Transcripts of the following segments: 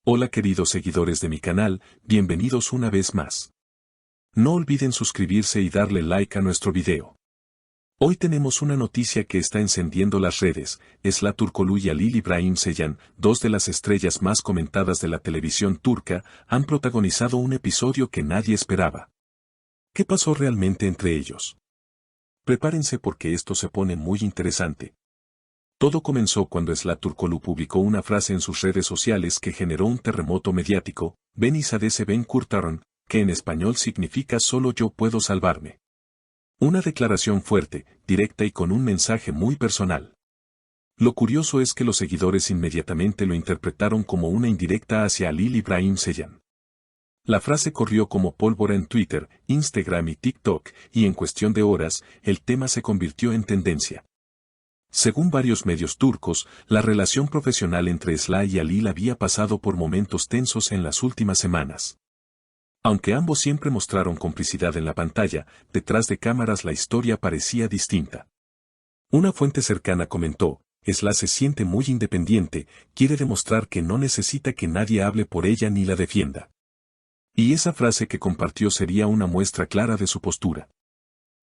Hola queridos seguidores de mi canal, bienvenidos una vez más. No olviden suscribirse y darle like a nuestro video. Hoy tenemos una noticia que está encendiendo las redes. Esla Turkoglu y Halil İbrahim Ceylan, dos de las estrellas más comentadas de la televisión turca, han protagonizado un episodio que nadie esperaba. ¿Qué pasó realmente entre ellos? Prepárense porque esto se pone muy interesante. Todo comenzó cuando Esla Turkoglu publicó una frase en sus redes sociales que generó un terremoto mediático, "Beni sadece ben kurtarın", que en español significa "solo yo puedo salvarme". Una declaración fuerte, directa y con un mensaje muy personal. Lo curioso es que los seguidores inmediatamente lo interpretaron como una indirecta hacia Halil İbrahim Ceylan. La frase corrió como pólvora en Twitter, Instagram y TikTok, y en cuestión de horas, el tema se convirtió en tendencia. Según varios medios turcos, la relación profesional entre Esla y Halil había pasado por momentos tensos en las últimas semanas. Aunque ambos siempre mostraron complicidad en la pantalla, detrás de cámaras la historia parecía distinta. Una fuente cercana comentó, Esla se siente muy independiente, quiere demostrar que no necesita que nadie hable por ella ni la defienda. Y esa frase que compartió sería una muestra clara de su postura.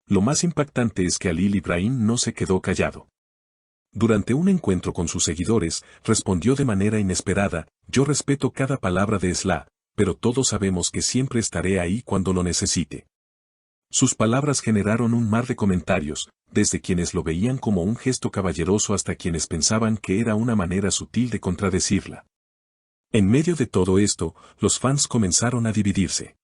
Lo más impactante es que Halil İbrahim no se quedó callado. Durante un encuentro con sus seguidores, respondió de manera inesperada, "Yo respeto cada palabra de Esla, pero todos sabemos que siempre estaré ahí cuando lo necesite". Sus palabras generaron un mar de comentarios, desde quienes lo veían como un gesto caballeroso hasta quienes pensaban que era una manera sutil de contradecirla. En medio de todo esto, los fans comenzaron a dividirse.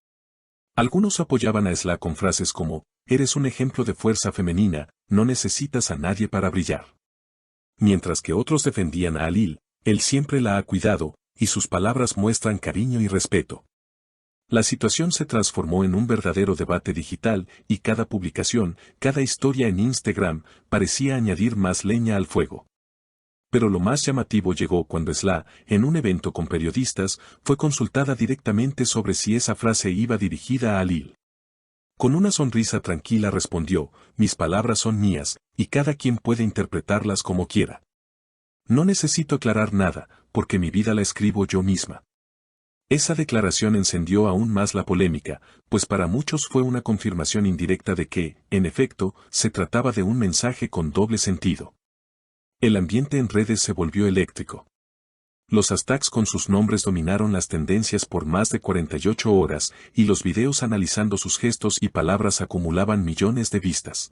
Algunos apoyaban a Esla con frases como, "Eres un ejemplo de fuerza femenina, no necesitas a nadie para brillar". Mientras que otros defendían a Halil, él siempre la ha cuidado, y sus palabras muestran cariño y respeto. La situación se transformó en un verdadero debate digital, y cada publicación, cada historia en Instagram, parecía añadir más leña al fuego. Pero lo más llamativo llegó cuando Esla, en un evento con periodistas, fue consultada directamente sobre si esa frase iba dirigida a Halil. Con una sonrisa tranquila respondió, "Mis palabras son mías, y cada quien puede interpretarlas como quiera. No necesito aclarar nada, porque mi vida la escribo yo misma". Esa declaración encendió aún más la polémica, pues para muchos fue una confirmación indirecta de que, en efecto, se trataba de un mensaje con doble sentido. El ambiente en redes se volvió eléctrico. Los hashtags con sus nombres dominaron las tendencias por más de 48 horas, y los videos analizando sus gestos y palabras acumulaban millones de vistas.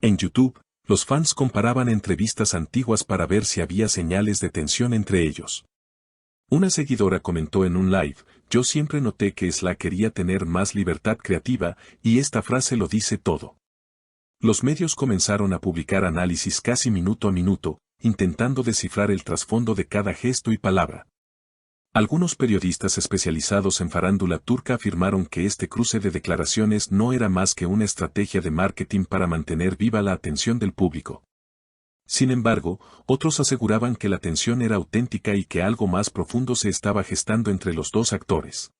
En YouTube, los fans comparaban entrevistas antiguas para ver si había señales de tensión entre ellos. Una seguidora comentó en un live, "Yo siempre noté que Esla quería tener más libertad creativa, y esta frase lo dice todo". Los medios comenzaron a publicar análisis casi minuto a minuto, intentando descifrar el trasfondo de cada gesto y palabra. Algunos periodistas especializados en farándula turca afirmaron que este cruce de declaraciones no era más que una estrategia de marketing para mantener viva la atención del público. Sin embargo, otros aseguraban que la tensión era auténtica y que algo más profundo se estaba gestando entre los dos actores.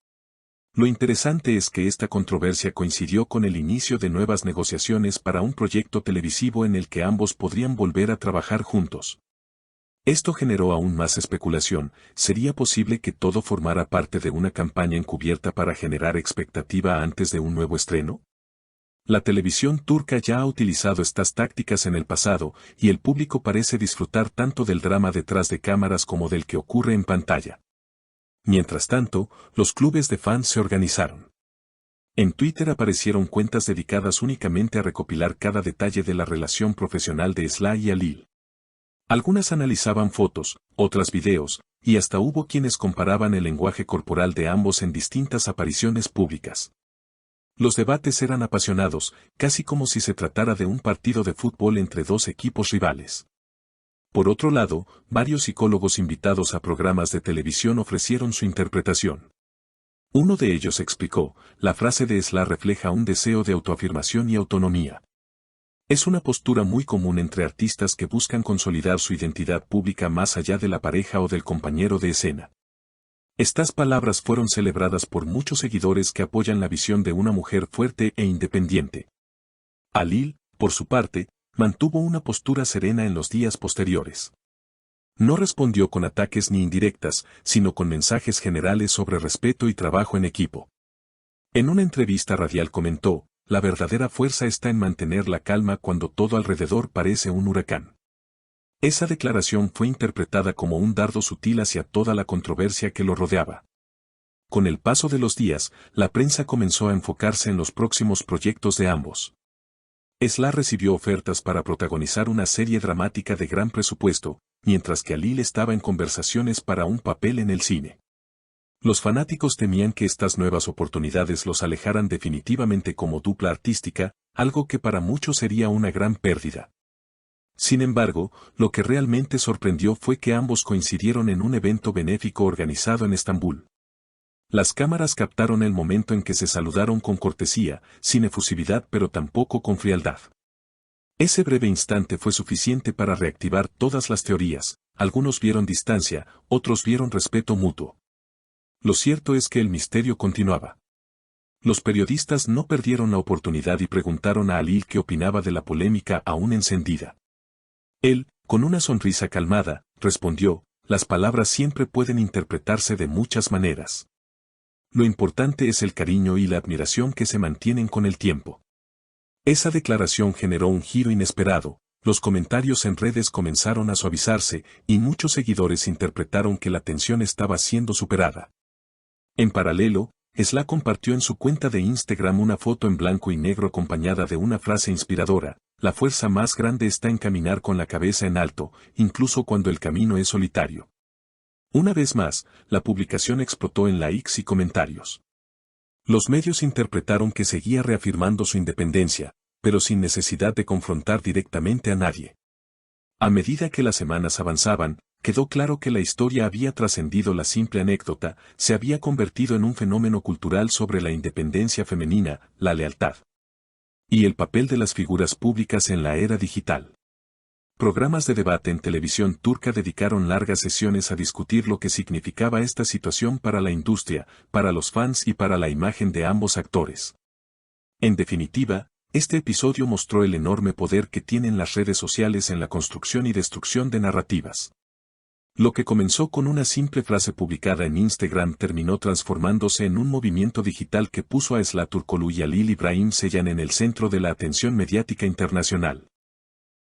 Lo interesante es que esta controversia coincidió con el inicio de nuevas negociaciones para un proyecto televisivo en el que ambos podrían volver a trabajar juntos. Esto generó aún más especulación. ¿Sería posible que todo formara parte de una campaña encubierta para generar expectativa antes de un nuevo estreno? La televisión turca ya ha utilizado estas tácticas en el pasado, y el público parece disfrutar tanto del drama detrás de cámaras como del que ocurre en pantalla. Mientras tanto, los clubes de fans se organizaron. En Twitter aparecieron cuentas dedicadas únicamente a recopilar cada detalle de la relación profesional de Esla y Halil. Algunas analizaban fotos, otras videos, y hasta hubo quienes comparaban el lenguaje corporal de ambos en distintas apariciones públicas. Los debates eran apasionados, casi como si se tratara de un partido de fútbol entre dos equipos rivales. Por otro lado, varios psicólogos invitados a programas de televisión ofrecieron su interpretación. Uno de ellos explicó, "La frase de Esla refleja un deseo de autoafirmación y autonomía. Es una postura muy común entre artistas que buscan consolidar su identidad pública más allá de la pareja o del compañero de escena". Estas palabras fueron celebradas por muchos seguidores que apoyan la visión de una mujer fuerte e independiente. Halil, por su parte, mantuvo una postura serena en los días posteriores. No respondió con ataques ni indirectas, sino con mensajes generales sobre respeto y trabajo en equipo. En una entrevista radial comentó, la verdadera fuerza está en mantener la calma cuando todo alrededor parece un huracán. Esa declaración fue interpretada como un dardo sutil hacia toda la controversia que lo rodeaba. Con el paso de los días, la prensa comenzó a enfocarse en los próximos proyectos de ambos. Esla recibió ofertas para protagonizar una serie dramática de gran presupuesto, mientras que Alil estaba en conversaciones para un papel en el cine. Los fanáticos temían que estas nuevas oportunidades los alejaran definitivamente como dupla artística, algo que para muchos sería una gran pérdida. Sin embargo, lo que realmente sorprendió fue que ambos coincidieron en un evento benéfico organizado en Estambul. Las cámaras captaron el momento en que se saludaron con cortesía, sin efusividad pero tampoco con frialdad. Ese breve instante fue suficiente para reactivar todas las teorías, algunos vieron distancia, otros vieron respeto mutuo. Lo cierto es que el misterio continuaba. Los periodistas no perdieron la oportunidad y preguntaron a Alil qué opinaba de la polémica aún encendida. Él, con una sonrisa calmada, respondió, las palabras siempre pueden interpretarse de muchas maneras. Lo importante es el cariño y la admiración que se mantienen con el tiempo. Esa declaración generó un giro inesperado, los comentarios en redes comenzaron a suavizarse y muchos seguidores interpretaron que la tensión estaba siendo superada. En paralelo, Esla compartió en su cuenta de Instagram una foto en blanco y negro acompañada de una frase inspiradora, la fuerza más grande está en caminar con la cabeza en alto, incluso cuando el camino es solitario. Una vez más, la publicación explotó en likes y comentarios. Los medios interpretaron que seguía reafirmando su independencia, pero sin necesidad de confrontar directamente a nadie. A medida que las semanas avanzaban, quedó claro que la historia había trascendido la simple anécdota, se había convertido en un fenómeno cultural sobre la independencia femenina, la lealtad y el papel de las figuras públicas en la era digital. Programas de debate en televisión turca dedicaron largas sesiones a discutir lo que significaba esta situación para la industria, para los fans y para la imagen de ambos actores. En definitiva, este episodio mostró el enorme poder que tienen las redes sociales en la construcción y destrucción de narrativas. Lo que comenzó con una simple frase publicada en Instagram terminó transformándose en un movimiento digital que puso a Esla Turkoglu y Alil Ibrahim Ceylan en el centro de la atención mediática internacional.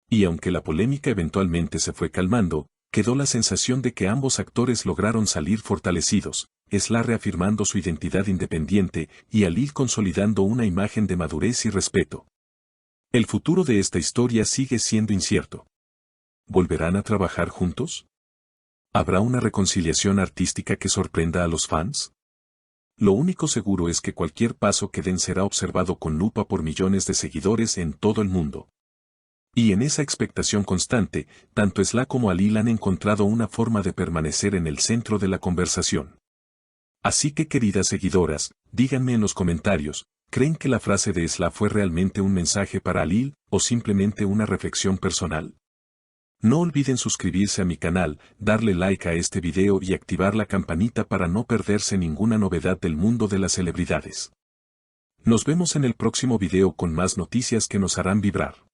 Y aunque la polémica eventualmente se fue calmando, quedó la sensación de que ambos actores lograron salir fortalecidos, Esla reafirmando su identidad independiente y Alil consolidando una imagen de madurez y respeto. El futuro de esta historia sigue siendo incierto. ¿Volverán a trabajar juntos? ¿Habrá una reconciliación artística que sorprenda a los fans? Lo único seguro es que cualquier paso que den será observado con lupa por millones de seguidores en todo el mundo. Y en esa expectación constante, tanto Esla como Alil han encontrado una forma de permanecer en el centro de la conversación. Así que queridas seguidoras, díganme en los comentarios, ¿creen que la frase de Esla fue realmente un mensaje para Alil o simplemente una reflexión personal? No olviden suscribirse a mi canal, darle like a este video y activar la campanita para no perderse ninguna novedad del mundo de las celebridades. Nos vemos en el próximo video con más noticias que nos harán vibrar.